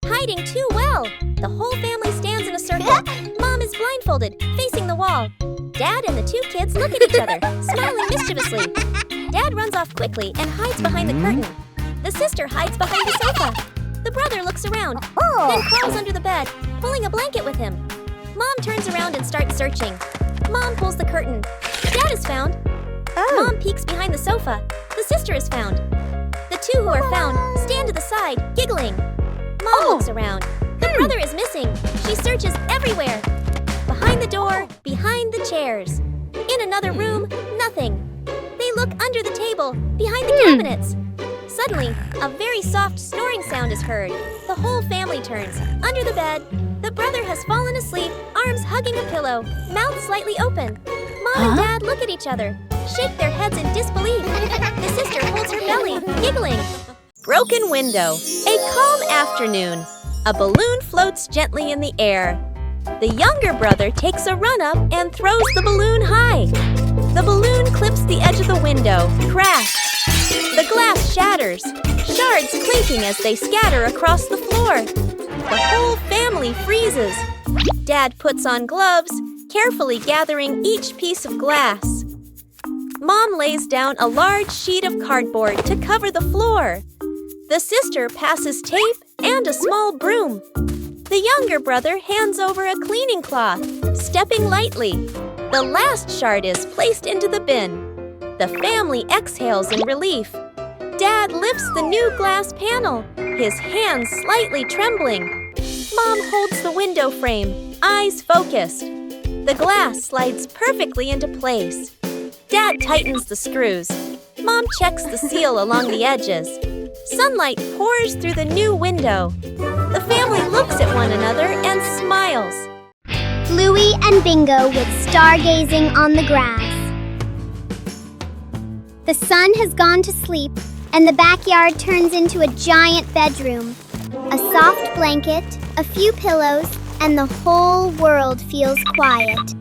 Hiding too well. The whole family stands in a circle. Mom is blindfolded, facing the wall. Dad and the two kids look at each other, smiling mischievously. Dad runs off quickly and hides behind the curtain. The sister hides behind the sofa. The brother looks around, then crawls under the bed, pulling a blanket with him. Mom turns around and starts searching. Mom pulls the curtain. Dad is found. Mom peeks behind the sofa. The sister is found. The two who are found stand to the side, giggling. Mom looks around. The brother is missing. She searches everywhere. Behind the door, behind the chairs. In another room, nothing. They look under the table, behind the cabinets. Suddenly, a very soft snoring sound is heard. The whole family turns. Under the bed, the brother has fallen asleep, arms hugging a pillow, mouth slightly open. Mom and Dad look at each other, shake their heads in disbelief. The sister holds her belly, giggling. Broken window. A calm afternoon. A balloon floats gently in the air. The younger brother takes a run-up and throws the balloon high. The balloon clips the edge of the window. Crash! The glass shatters, shards clinking as they scatter across the floor. The whole family freezes. Dad puts on gloves, carefully gathering each piece of glass. Mom lays down a large sheet of cardboard to cover the floor. The sister passes tape and a small broom. The younger brother hands over a cleaning cloth, stepping lightly. The last shard is placed into the bin. The family exhales in relief. Dad lifts the new glass panel, his hands slightly trembling. Mom holds the window frame, eyes focused. The glass slides perfectly into place. Dad tightens the screws. Mom checks the seal along the edges. Sunlight pours through the new window. The family looks at one another and smiles. Bluey and Bingo with stargazing on the grass. The sun has gone to sleep, and the backyard turns into a giant bedroom. A soft blanket, a few pillows, and the whole world feels quiet.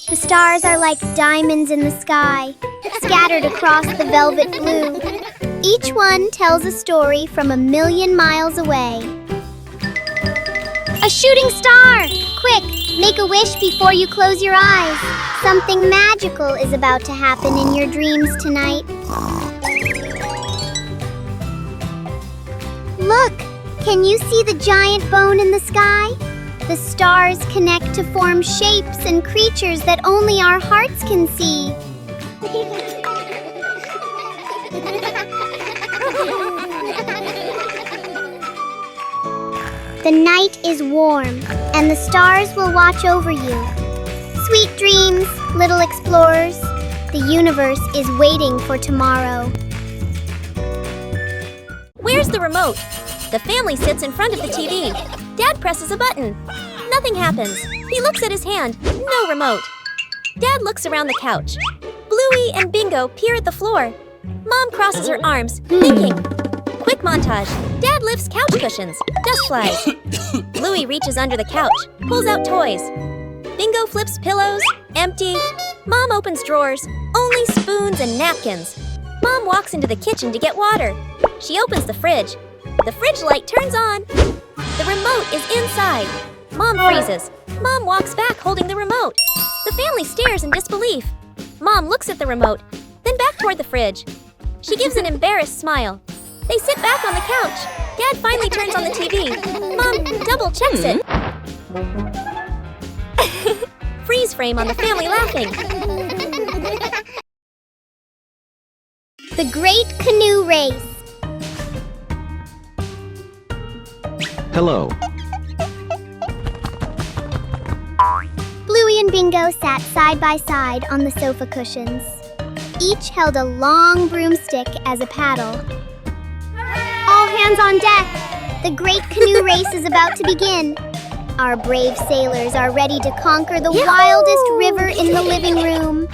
The stars are like diamonds in the sky, scattered across the velvet blue. Each one tells a story from 1,000,000 miles away. A shooting star! Quick, make a wish before you close your eyes. Something magical is about to happen in your dreams tonight. Look! Can you see the giant bone in the sky? The stars connect to form shapes and creatures that only our hearts can see. The night is warm, and the stars will watch over you. Sweet dreams, little explorers. The universe is waiting for tomorrow. Where's the remote? The family sits in front of the TV. Dad presses a button. Nothing happens. He looks at his hand. No remote. Dad looks around the couch. Bluey and Bingo peer at the floor. Mom crosses her arms, thinking. Quick montage. Dad lifts couch cushions. Dust flies. Bluey reaches under the couch, pulls out toys. Bingo flips pillows. Empty. Mom opens drawers. Only spoons and napkins. Mom walks into the kitchen to get water. She opens the fridge. The fridge light turns on. The remote is inside. Mom freezes. Mom walks back holding the remote. The family stares in disbelief. Mom looks at the remote, then back toward the fridge. She gives an embarrassed smile. They sit back on the couch. Dad finally turns on the TV. Mom double checks it. Freeze frame on the family laughing. The Great Canoe Race. Hello. Bluey and Bingo sat side by side on the sofa cushions. Each held a long broomstick as a paddle. All hands on deck! The Great Canoe Race is about to begin. Our brave sailors are ready to conquer the wildest river in the living room.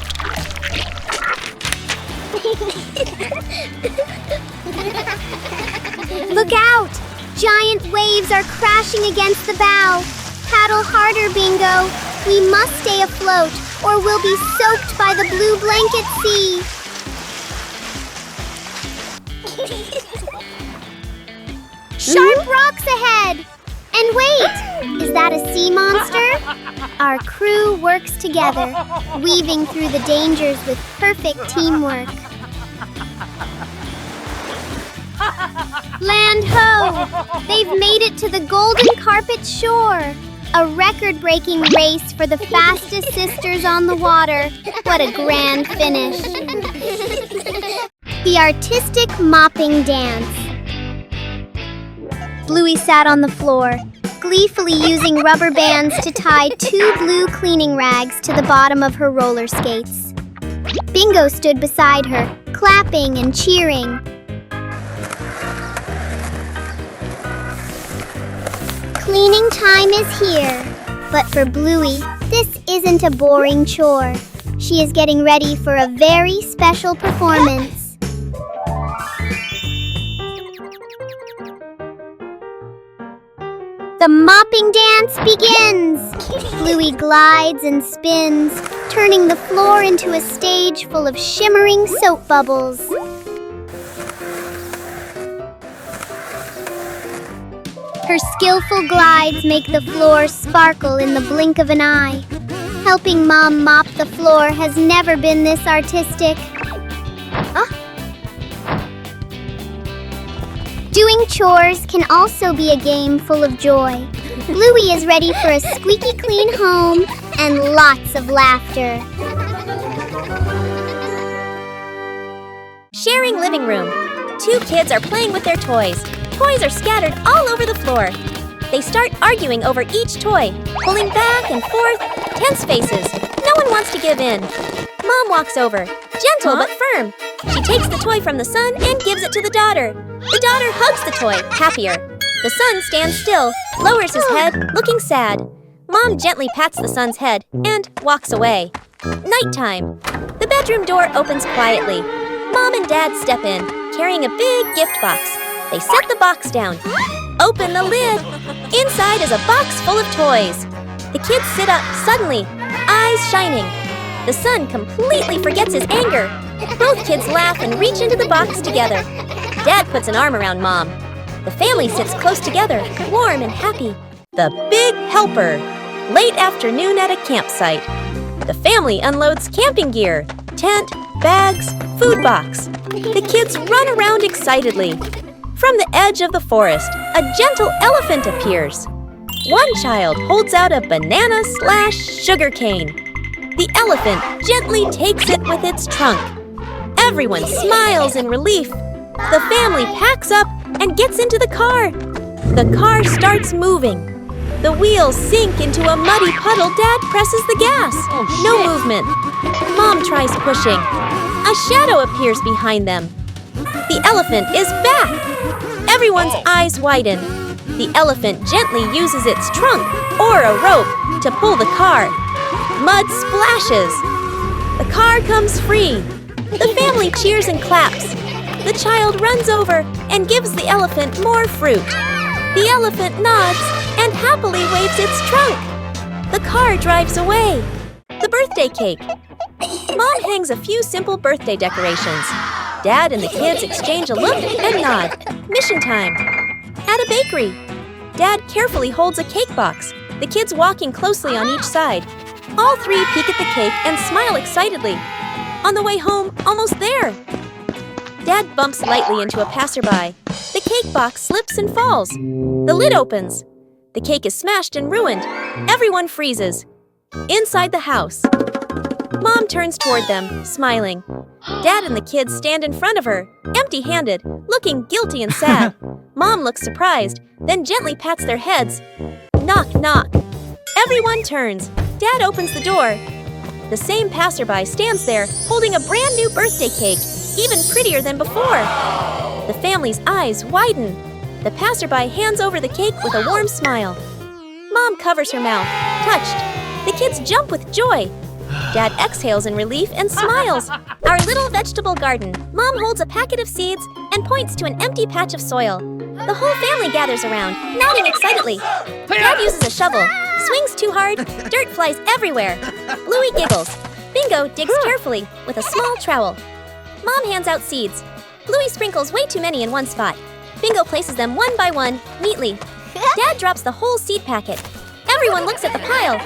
Look out! Giant waves are crashing against the bow. Paddle harder, Bingo. We must stay afloat, or we'll be soaked by the blue blanket sea. Sharp rocks ahead! And wait! Is that a sea monster? Our crew works together, weaving through the dangers with perfect teamwork. Land ho! They've made it to the Golden Carpet shore. A record-breaking race for the fastest sisters on the water. What a grand finish. The artistic mopping dance. Bluey sat on the floor, gleefully using rubber bands to tie 2 blue cleaning rags to the bottom of her roller skates. Bingo stood beside her, clapping and cheering. Cleaning time is here, but for Bluey, this isn't a boring chore. She is getting ready for a very special performance. The mopping dance begins! Bluey glides and spins, turning the floor into a stage full of shimmering soap bubbles. Her skillful glides make the floor sparkle in the blink of an eye. Helping Mom mop the floor has never been this artistic. Doing chores can also be a game full of joy. Bluey is ready for a squeaky clean home and lots of laughter. Sharing living room. 2 kids are playing with their toys. Toys are scattered all over the floor. They start arguing over each toy, pulling back and forth, tense faces. No one wants to give in. Mom walks over, gentle but firm. She takes the toy from the son and gives it to the daughter. The daughter hugs the toy, happier. The son stands still, lowers his head, looking sad. Mom gently pats the son's head and walks away. Nighttime. The bedroom door opens quietly. Mom and Dad step in, carrying a big gift box. They set the box down. Open the lid. Inside is a box full of toys. The kids sit up suddenly, eyes shining. The son completely forgets his anger. Both kids laugh and reach into the box together. Dad puts an arm around Mom. The family sits close together, warm and happy. The Big Helper. Late afternoon at a campsite. The family unloads camping gear, tent, bags, food box. The kids run around excitedly. From the edge of the forest, a gentle elephant appears. One child holds out a banana/sugar cane. The elephant gently takes it with its trunk. Everyone smiles in relief. The family packs up and gets into the car. The car starts moving. The wheels sink into a muddy puddle. Dad presses the gas. No movement. Mom tries pushing. A shadow appears behind them. The elephant is back. Everyone's eyes widen. The elephant gently uses its trunk or a rope to pull the car. Mud splashes. The car comes free. The family cheers and claps. The child runs over and gives the elephant more fruit. The elephant nods and happily waves its trunk. The car drives away. The birthday cake. Mom hangs a few simple birthday decorations. Dad and the kids exchange a look and nod. Mission time. At a bakery. Dad carefully holds a cake box, the kids walking closely on each side. All 3 peek at the cake and smile excitedly. On the way home, almost there. Dad bumps lightly into a passerby. The cake box slips and falls. The lid opens. The cake is smashed and ruined. Everyone freezes. Inside the house. Mom turns toward them, smiling. Dad and the kids stand in front of her, empty-handed, looking guilty and sad. Mom looks surprised, then gently pats their heads. Knock, knock. Everyone turns. Dad opens the door. The same passerby stands there, holding a brand new birthday cake, even prettier than before. The family's eyes widen. The passerby hands over the cake with a warm smile. Mom covers her mouth, touched. The kids jump with joy. Dad exhales in relief and smiles. Our little vegetable garden. Mom holds a packet of seeds and points to an empty patch of soil. The whole family gathers around, nodding excitedly. Dad uses a shovel, swings too hard, dirt flies everywhere. Bluey giggles. Bingo digs carefully with a small trowel. Mom hands out seeds. Bluey sprinkles way too many in one spot. Bingo places them one by one, neatly. Dad drops the whole seed packet. Everyone looks at the pile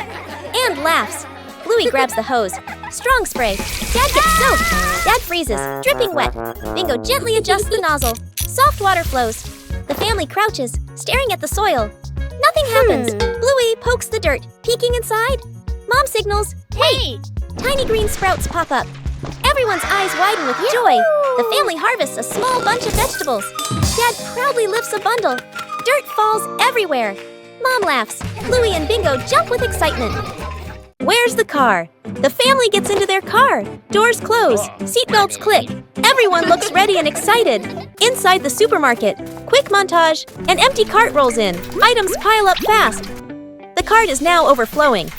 and laughs. Bluey grabs the hose. Strong spray. Dad gets soaked. Dad freezes, dripping wet. Bingo gently adjusts the nozzle. Soft water flows. The family crouches, staring at the soil. Nothing happens. Bluey pokes the dirt, peeking inside. Mom signals, "Hey!" Tiny green sprouts pop up. Everyone's eyes widen with joy. The family harvests a small bunch of vegetables. Dad proudly lifts a bundle. Dirt falls everywhere. Mom laughs. Bluey and Bingo jump with excitement. Where's the car? The family gets into their car. Doors close. Seatbelts click. Everyone looks ready and excited. Inside the supermarket, quick montage. An empty cart rolls in. Items pile up fast. The cart is now overflowing.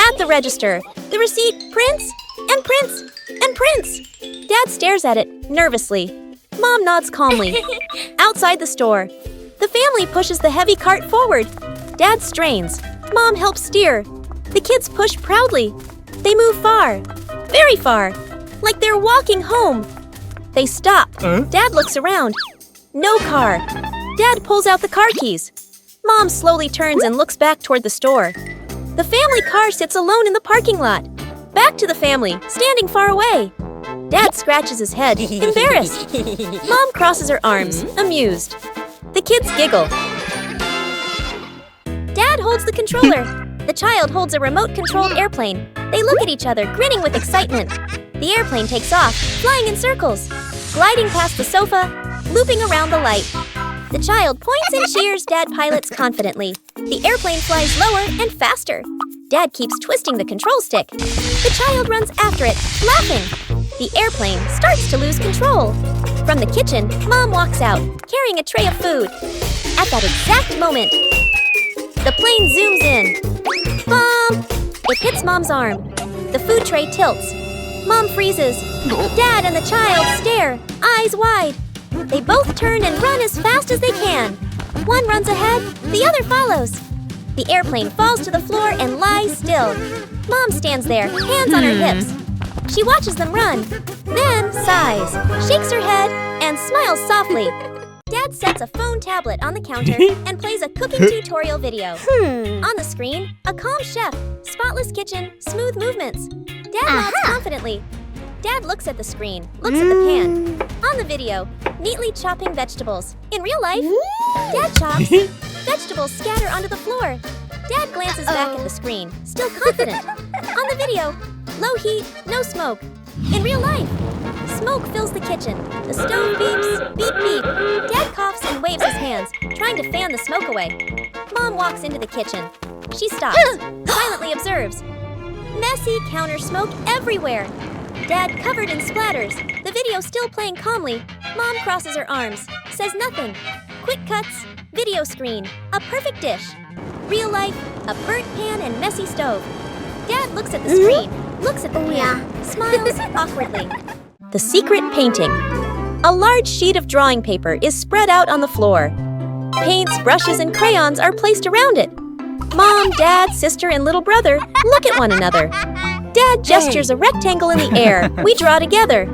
At the register, the receipt prints and prints and prints. Dad stares at it nervously. Mom nods calmly. Outside the store, the family pushes the heavy cart forward. Dad strains. Mom helps steer. The kids push proudly. They move far, very far, like they're walking home. They stop. Dad looks around. No car. Dad pulls out the car keys. Mom slowly turns and looks back toward the store. The family car sits alone in the parking lot. Back to the family, standing far away. Dad scratches his head, embarrassed. Mom crosses her arms, amused. The kids giggle. Dad holds the controller. The child holds a remote-controlled airplane. They look at each other, grinning with excitement. The airplane takes off, flying in circles, gliding past the sofa, looping around the light. The child points and cheers. Dad pilots confidently. The airplane flies lower and faster. Dad keeps twisting the control stick. The child runs after it, laughing. The airplane starts to lose control. From the kitchen, Mom walks out, carrying a tray of food. At that exact moment, the plane zooms in. Mom! It hits Mom's arm. The food tray tilts. Mom freezes. Dad and the child stare, eyes wide. They both turn and run as fast as they can. One runs ahead, the other follows. The airplane falls to the floor and lies still. Mom stands there, hands on her hips. She watches them run, then sighs, shakes her head, and smiles softly. Dad sets a phone tablet on the counter and plays a cooking tutorial video. On the screen, a calm chef, spotless kitchen, smooth movements. Dad nods confidently. Dad looks at the screen, looks at the pan. On the video, neatly chopping vegetables. In real life, Dad chops. Vegetables scatter onto the floor. Dad glances back at the screen, still confident. On the video, low heat, no smoke. In real life, smoke fills the kitchen. The stove beeps, beep beep. Dad coughs and waves his hands, trying to fan the smoke away. Mom walks into the kitchen. She stops, silently observes. Messy counter smoke everywhere. Dad covered in splatters. The video still playing calmly. Mom crosses her arms, says nothing. Quick cuts, video screen, a perfect dish. Real life, a burnt pan and messy stove. Dad looks at the screen, looks at the pan, smiles awkwardly. The secret painting. A large sheet of drawing paper is spread out on the floor. Paints, brushes, and crayons are placed around it. Mom, Dad, sister, and little brother look at one another. Dad gestures a rectangle in the air. We draw together.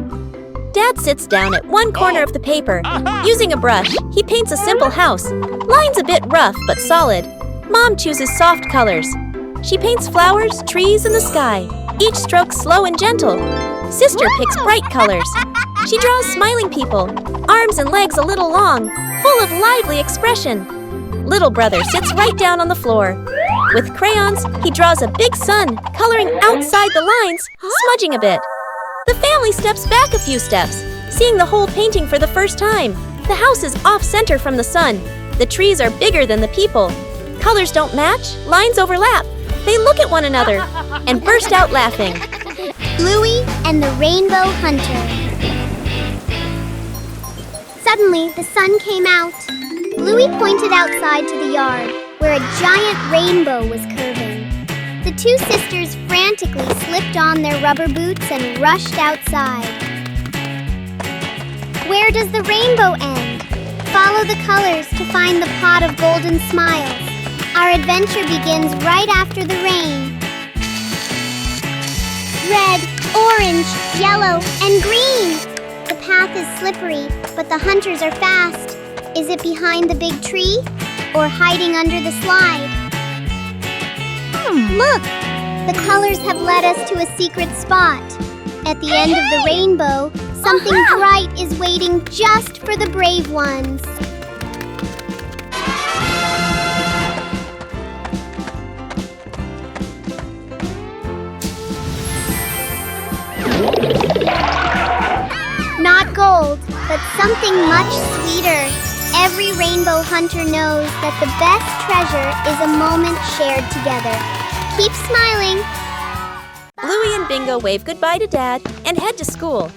Dad sits down at one corner of the paper. Using a brush, he paints a simple house. Lines a bit rough but solid. Mom chooses soft colors. She paints flowers, trees, and the sky. Each stroke slow and gentle. Sister picks bright colors. She draws smiling people, arms and legs a little long, full of lively expression. Little brother sits right down on the floor. With crayons, he draws a big sun, coloring outside the lines, smudging a bit. The family steps back a few steps, seeing the whole painting for the first time. The house is off-center from the sun. The trees are bigger than the people. Colors don't match, lines overlap. They look at one another and burst out laughing. Bluey and the Rainbow Hunter. Suddenly, the sun came out. Bluey pointed outside to the yard, where a giant rainbow was curving. The two sisters frantically slipped on their rubber boots and rushed outside. Where does the rainbow end? Follow the colors to find the pot of golden smiles. Our adventure begins right after the rain. Red, orange, yellow, and green. The path path is slippery, but the hunters are fast. Is it behind the big tree or hiding under the slide? Look! The colors have led us to a secret spot. At the end of the rainbow, something bright is waiting just for the brave ones. Not gold, but something much sweeter. Every rainbow hunter knows that the best treasure is a moment shared together. Keep smiling. Bluey and Bingo wave goodbye to Dad and head to school.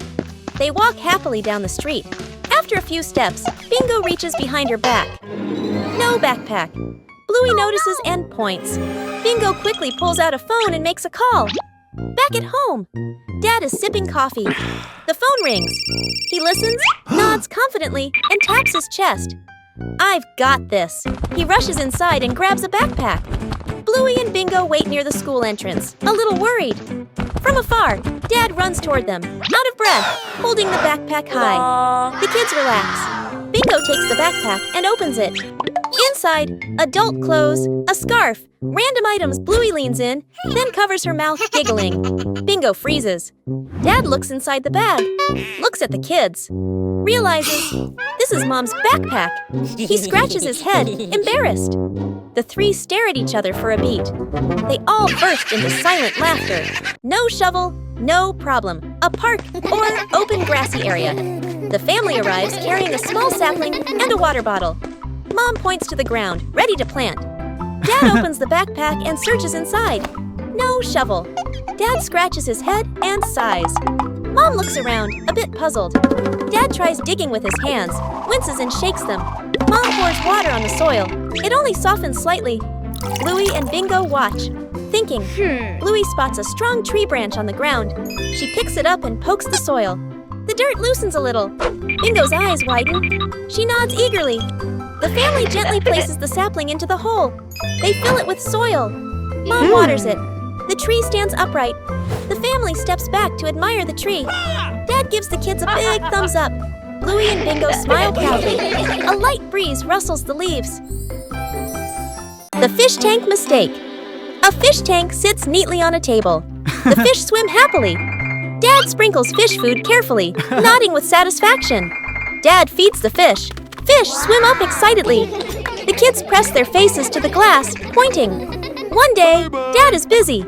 They walk happily down the street. After a few steps, Bingo reaches behind her back. No backpack. Bluey notices and points. Bingo quickly pulls out a phone and makes a call. Back at home, Dad is sipping coffee. The phone rings. He listens, nods confidently, and taps his chest. I've got this. He rushes inside and grabs a backpack. Bluey and Bingo wait near the school entrance, a little worried. From afar, Dad runs toward them, out of breath, holding the backpack high. The kids relax. Bingo takes the backpack and opens it. Inside, adult clothes, a scarf, random items. Bluey leans in, then covers her mouth, giggling. Bingo freezes. Dad looks inside the bag, looks at the kids, realizes this is Mom's backpack. He scratches his head, embarrassed. The three stare at each other for a beat. They all burst into silent laughter. No shovel, no problem. A park or open grassy area. The family arrives carrying a small sapling and a water bottle. Mom points to the ground, ready to plant. Dad opens the backpack and searches inside. No shovel. Dad scratches his head and sighs. Mom looks around, a bit puzzled. Dad tries digging with his hands, winces and shakes them. Mom pours water on the soil. It only softens slightly. Bluey and Bingo watch, thinking. Bluey spots a strong tree branch on the ground. She picks it up and pokes the soil. The dirt loosens a little. Bingo's eyes widen. She nods eagerly. The family gently places the sapling into the hole. They fill it with soil. Mom waters it. The tree stands upright. The family steps back to admire the tree. Dad gives the kids a big thumbs up. Bluey and Bingo smile proudly. A light breeze rustles the leaves. The fish tank mistake. A fish tank sits neatly on a table. The fish swim happily. Dad sprinkles fish food carefully, nodding with satisfaction. Dad feeds the fish. Fish swim up excitedly. The kids press their faces to the glass, pointing. One day, Dad is busy.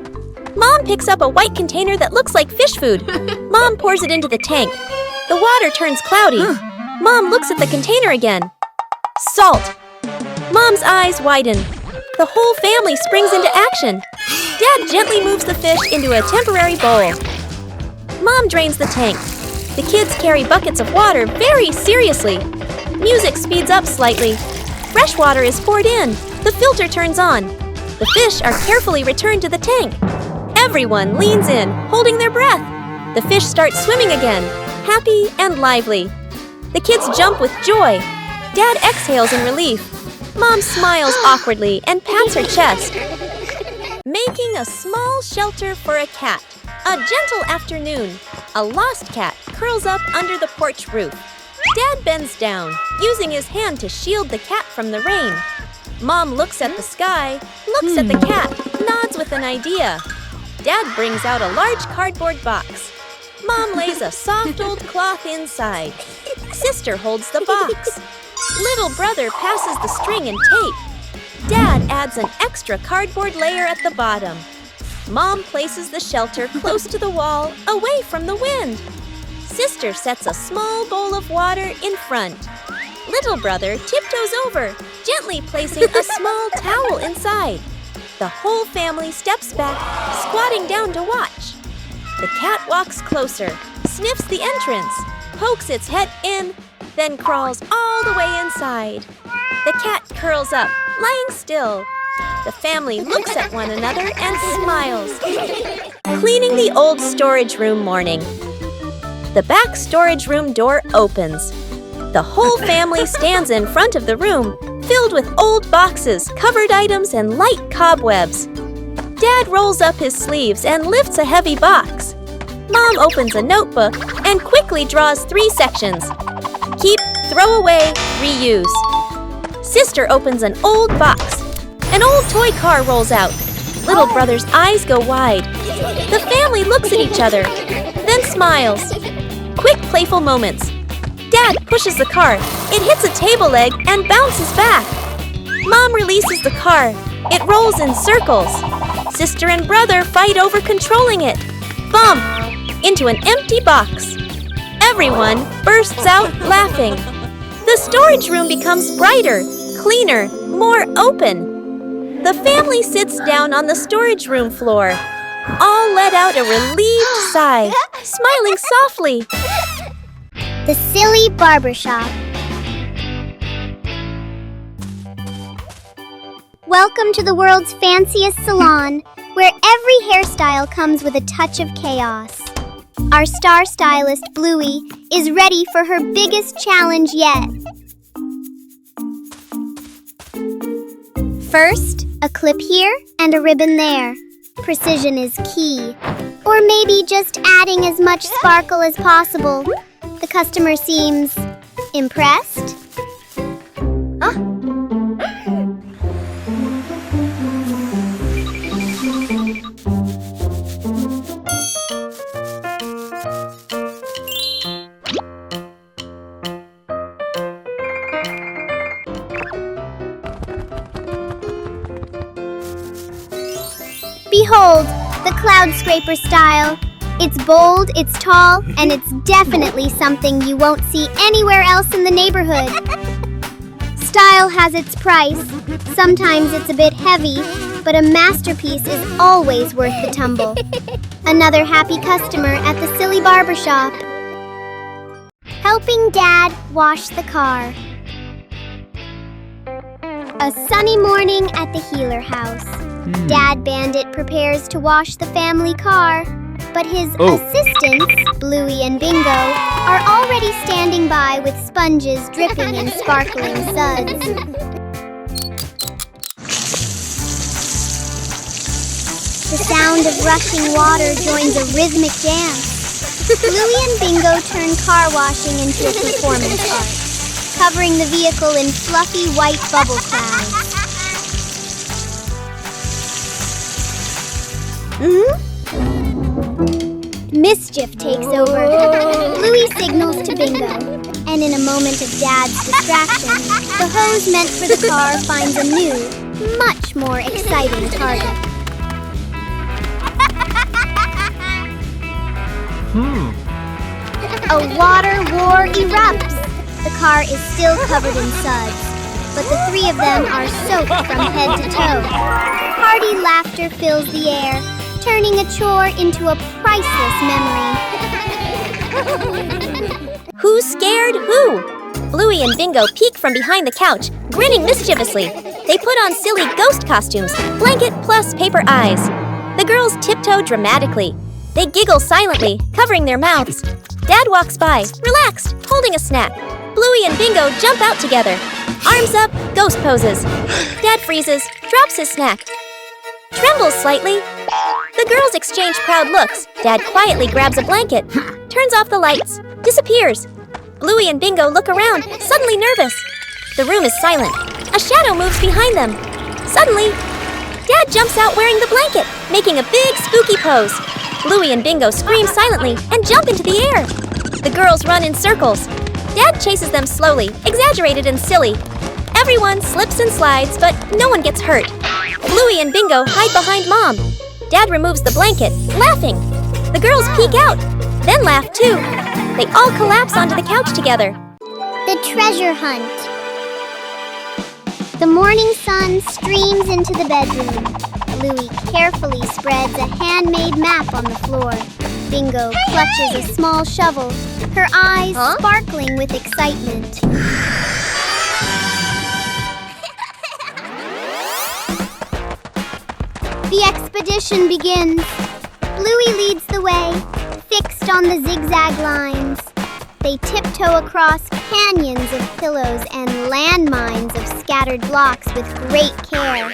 Mom picks up a white container that looks like fish food. Mom pours it into the tank. The water turns cloudy. Mom looks at the container again. Salt. Mom's eyes widen. The whole family springs into action. Dad gently moves the fish into a temporary bowl. Mom drains the tank. The kids carry buckets of water very seriously. Music speeds up slightly. Fresh water is poured in. The filter turns on. The fish are carefully returned to the tank. Everyone leans in, holding their breath. The fish start swimming again, happy and lively. The kids jump with joy. Dad exhales in relief. Mom smiles awkwardly and pats her chest. Making a small shelter for a cat. A gentle afternoon. A lost cat curls up under the porch roof. Dad bends down, using his hand to shield the cat from the rain. Mom looks at the sky, looks at the cat, nods with an idea. Dad brings out a large cardboard box. Mom lays a soft old cloth inside. Sister holds the box. Little brother passes the string and tape. Dad adds an extra cardboard layer at the bottom. Mom places the shelter close to the wall, away from the wind. Sister sets a small bowl of water in front. Little brother tiptoes over, gently placing a small towel inside. The whole family steps back, squatting down to watch. The cat walks closer, sniffs the entrance, pokes its head in, then crawls all the way inside. The cat curls up, lying still. The family looks at one another and smiles. Cleaning the old storage room morning. The back storage room door opens. The whole family stands in front of the room, filled with old boxes, covered items, and light cobwebs. Dad rolls up his sleeves and lifts a heavy box. Mom opens a notebook and quickly draws 3 sections. Keep, throw away, reuse. Sister opens an old box. An old toy car rolls out. Little brother's eyes go wide. The family looks at each other, then smiles. Quick, playful moments. Dad pushes the car. It hits a table leg and bounces back. Mom releases the car. It rolls in circles. Sister and brother fight over controlling it. Bump! Into an empty box. Everyone bursts out laughing. The storage room becomes brighter, cleaner, more open. The family sits down on the storage room floor. All let out a relieved sigh, smiling softly. The Silly Barbershop. Welcome to the world's fanciest salon, where every hairstyle comes with a touch of chaos. Our star stylist, Bluey, is ready for her biggest challenge yet. First, a clip here and a ribbon there. Precision is key. Or maybe just adding as much sparkle as possible. The customer seems impressed. Behold, the cloud scraper style. It's bold, it's tall, and it's definitely something you won't see anywhere else in the neighborhood. Style has its price. Sometimes it's a bit heavy, but a masterpiece is always worth the tumble. Another happy customer at the Silly Barbershop. Helping Dad wash the car. A sunny morning at the Healer house. Dad Bandit prepares to wash the family car, but his assistants, Bluey and Bingo, are already standing by with sponges dripping in sparkling suds. The sound of rushing water joins a rhythmic dance. Bluey and Bingo turn car washing into a performance art, covering the vehicle in fluffy white bubble clouds. Mischief takes over. Bluey signals to Bingo, and in a moment of Dad's distraction, the hose meant for the car finds a new, much more exciting target. A water war erupts. The car is still covered in suds, but the 3 of them are soaked from head to toe. Hearty laughter fills the air, turning a chore into a priceless memory. Who's scared who? Bluey and Bingo peek from behind the couch, grinning mischievously. They put on silly ghost costumes, blanket plus paper eyes. The girls tiptoe dramatically. They giggle silently, covering their mouths. Dad walks by, relaxed, holding a snack. Bluey and Bingo jump out together. Arms up, ghost poses. Dad freezes, drops his snack. Trembles slightly. The girls exchange proud looks. Dad quietly grabs a blanket, turns off the lights, disappears. Bluey and Bingo look around, suddenly nervous. The room is silent. A shadow moves behind them. Suddenly, Dad jumps out wearing the blanket, making a big spooky pose. Bluey and Bingo scream silently and jump into the air. The girls run in circles. Dad chases them slowly, exaggerated and silly. Everyone slips and slides, but no one gets hurt. Bluey and Bingo hide behind Mom. Dad removes the blanket, laughing. The girls peek out, then laugh too. They all collapse onto the couch together. The treasure hunt. The morning sun streams into the bedroom. Bluey carefully spreads a handmade map on the floor. Bingo clutches a small shovel, her eyes sparkling with excitement. The expedition begins. Bluey leads the way, fixed on the zigzag lines. They tiptoe across canyons of pillows and landmines of scattered blocks with great care.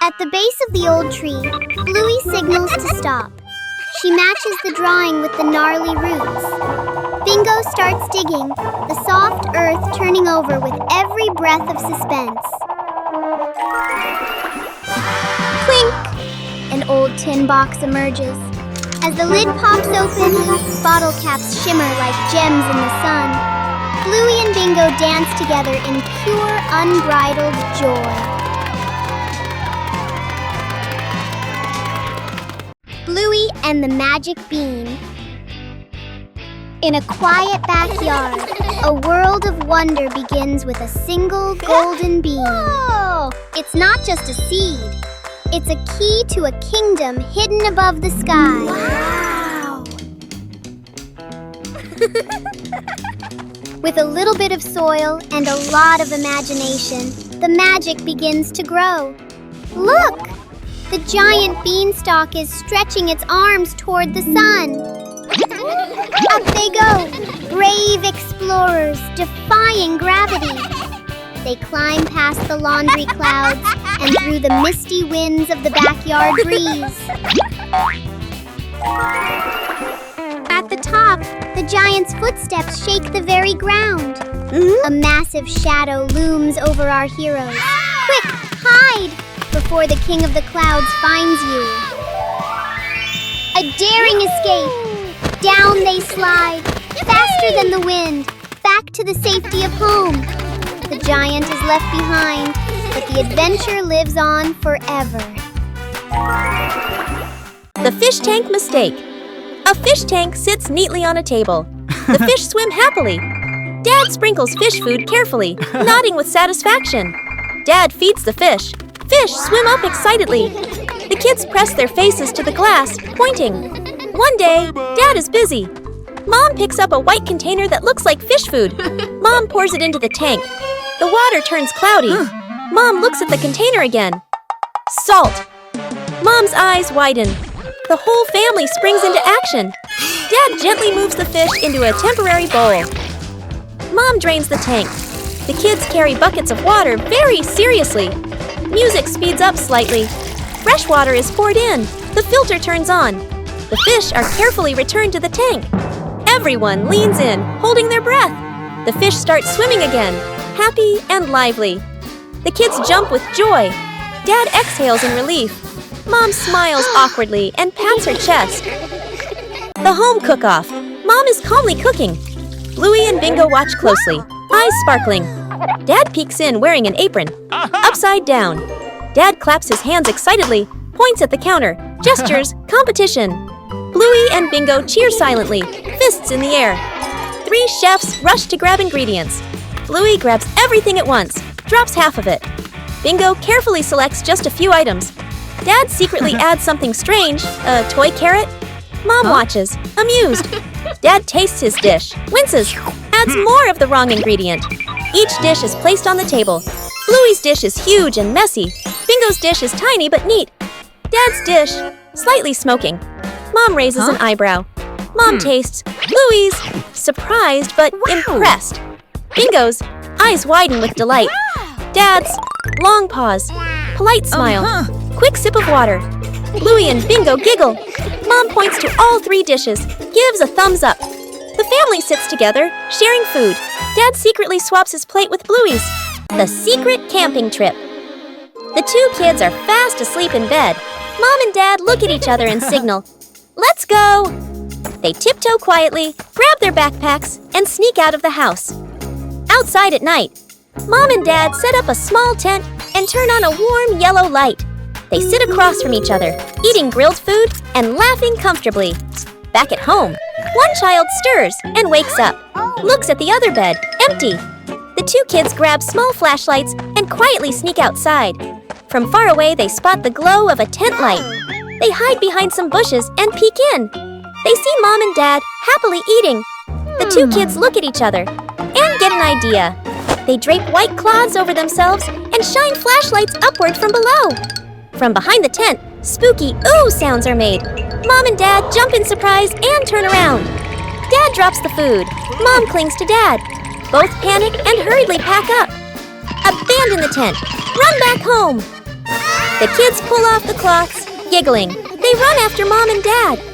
At the base of the old tree, Bluey signals to stop. She matches the drawing with the gnarly roots. Bingo starts digging, the soft earth turning over with every breath of suspense. Clink! An old tin box emerges. As the lid pops open, bottle caps shimmer like gems in the sun. Bluey and Bingo dance together in pure, unbridled joy. Bluey and the Magic Bean. In a quiet backyard, a world of wonder begins with a single golden bean. Whoa! It's not just a seed. It's a key to a kingdom hidden above the sky. Wow! With a little bit of soil and a lot of imagination, the magic begins to grow. Look! The giant beanstalk is stretching its arms toward the sun. Up they go, brave explorers defying gravity. They climb past the laundry clouds and through the misty winds of the backyard breeze. At the top, the giant's footsteps shake the very ground. A massive shadow looms over our heroes. Quick, hide before the king of the clouds finds you. A daring escape. Down they slide, faster than the wind, back to the safety of home. The giant is left behind, but the adventure lives on forever. The fish tank mistake. A fish tank sits neatly on a table. The fish swim happily. Dad sprinkles fish food carefully, nodding with satisfaction. Dad feeds the fish. Fish swim up excitedly. The kids press their faces to the glass, pointing. One day, Dad is busy. Mom picks up a white container that looks like fish food. Mom pours it into the tank. The water turns cloudy. Mom looks at the container again. Salt. Mom's eyes widen. The whole family springs into action. Dad gently moves the fish into a temporary bowl. Mom drains the tank. The kids carry buckets of water very seriously. Music speeds up slightly. Fresh water is poured in. The filter turns on. The fish are carefully returned to the tank. Everyone leans in, holding their breath. The fish start swimming again, happy and lively. The kids jump with joy. Dad exhales in relief. Mom smiles awkwardly and pats her chest. The home cook-off. Mom is calmly cooking. Bluey and Bingo watch closely, eyes sparkling. Dad peeks in wearing an apron, upside down. Dad claps his hands excitedly, points at the counter, gestures, competition. Bluey and Bingo cheer silently, fists in the air. 3 chefs rush to grab ingredients. Bluey grabs everything at once, drops half of it. Bingo carefully selects just a few items. Dad secretly adds something strange, a toy carrot. Mom watches, amused. Dad tastes his dish, winces, adds more of the wrong ingredient. Each dish is placed on the table. Bluey's dish is huge and messy. Bingo's dish is tiny but neat. Dad's dish, slightly smoking. Mom raises an eyebrow. Mom tastes. Bluey's, surprised but impressed. Bingo's, eyes widen with delight. Dad's, long pause, polite smile, quick sip of water. Bluey and Bingo giggle. Mom points to all 3 dishes, gives a thumbs up. The family sits together, sharing food. Dad secretly swaps his plate with Bluey's. The secret camping trip. The 2 kids are fast asleep in bed. Mom and Dad look at each other and signal, "Let's go!" They tiptoe quietly, grab their backpacks, and sneak out of the house. Outside at night, Mom and Dad set up a small tent and turn on a warm yellow light. They sit across from each other, eating grilled food and laughing comfortably. Back at home, one child stirs and wakes up, looks at the other bed, empty. The 2 kids grab small flashlights and quietly sneak outside. From far away, they spot the glow of a tent light. They hide behind some bushes and peek in. They see Mom and Dad happily eating. The 2 kids look at each other and get an idea. They drape white cloths over themselves and shine flashlights upward from below. From behind the tent, spooky ooh sounds are made. Mom and Dad jump in surprise and turn around. Dad drops the food. Mom clings to Dad. Both panic and hurriedly pack up. Abandon the tent. Run back home. The kids pull off the cloths, giggling. They run after Mom and Dad.